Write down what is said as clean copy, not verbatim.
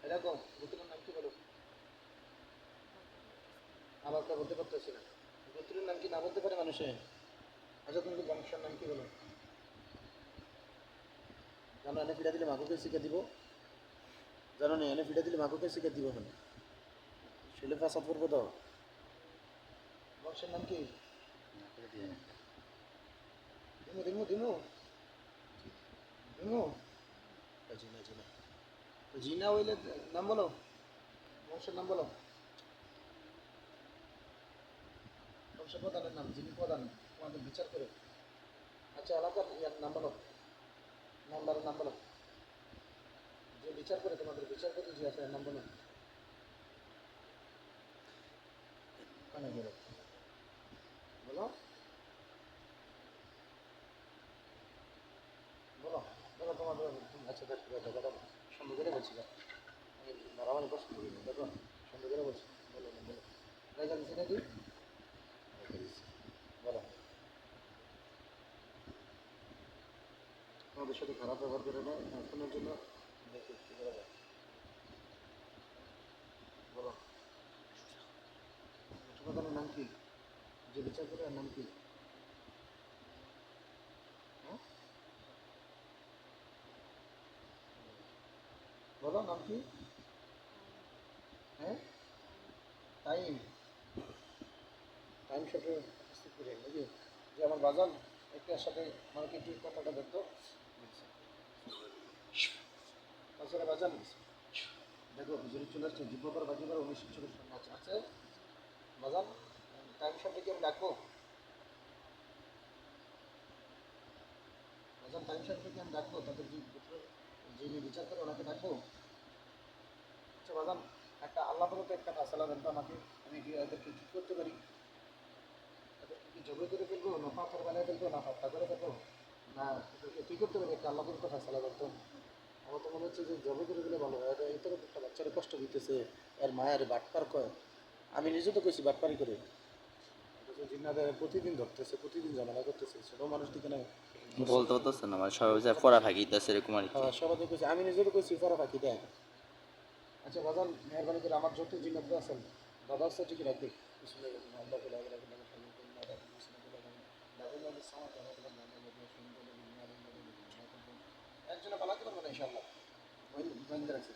এরকম গোত্রের নাম কি বলো? আবার তা বলতে পারতেছি না। গোত্রের নাম কি না বলতে পারে মানুষে? আচ্ছা তুমি বংশের নাম কি বলো? জানো এনে ফিরা দিলে মাকুকে শিখে দিব? জানো না এনে ফিরা দিলে মাকুকে শিখে দিব? হ্যাঁ, শুলে ফাঁসাদ করবো তো। বংশের নাম কি? দিমু দিমু দিমু দিমু। জিনা জিনা। জিনা হইলে নাম বলো, বংশের নাম বলো। বংশ প্রধানের নাম, যিনি প্রধান তোমাদের বিচার করে। আচ্ছা এলাকার ইয়ার নাম বলো, নাম্বারের নাম বলো। যে বিচার করে তোমাদের বিচারপতি যে আছে এর নাম বলো। কানে বলো, বলো বলো বলো তোমাদের। আচ্ছা দেখো দেখো সুন্দর করে বলছি, মারামারি পছন্দ করি না, দেখো সুন্দর করে বলছি। বলো না বলো, রাইজা দিচ্ছি নাকি? বলো, তোমাদের সাথে খারাপ ব্যবহার করে না এখনের জন্য দেখি কী করা যায়। বলো, প্রধানের নাম কি? যে বিচার করে এর নাম কি? হ্যাঁ বলো নাম কি? হ্যাঁ টাইম, টাইম সাথে উপস্থিত করি নাকি? যে আমার বাজান একটার সাথে আমাকে একটু কথাটা দেখতো। তাছাড়া বাজান দেখো হুজুরি চলে আসছে, জিব্বার বাজিবার 19 সামনে আছে আছে বাজান। টাইম সাথে কি আমি ডাকবো? বাজান টাইম সাথে কি আমি ডাকবো? তাদের যে পুত্র যিনি বিচার করে ওনাকে ডাকবো? আচ্ছা বাজান, একটা আল্লাহ তো একটা ফাঁসলা দেন তো আমাকে, আমি কি এদেরকে ঠিক করতে পারি? এদেরকে কি জবে করে ফেলবো, না পাথর বানিয়ে ফেলবো, না হত্যা করে ফেলবো, না এদেরকে কি করতে পারি? একটা আল্লাহ তো ফাঁসলা দেন তো। আমার তো মনে হচ্ছে যে জবে করে দিলে ভালো হয়। এত একটা বাচ্চারা কষ্ট দিতেছে, এর মায়ের বাটপার কয়। আমি নিজে তো কইছি বাটপারি করে, অথচ জিন্নাদের প্রতিদিন ধরতেছে, প্রতিদিন ঝামেলা করতেছে, ছোটো মানুষ দিকে না। বলতে পারতেছে না মানে সবাই যে পড়া ফাঁকিতেছে এরকম আর কি। হ্যাঁ সবাই কইছে, আমি নিজে তো কইছি পড়া ফাঁকি দেয়। আচ্ছা বাজান মেহরবানি করে আমার যত জিন্নাত আছেন দাদা হচ্ছে ঠিকই রাখবে। একজনে পালাতে পারবো না ইনশাল্লাহ। গোয়েন্দা রাখছি।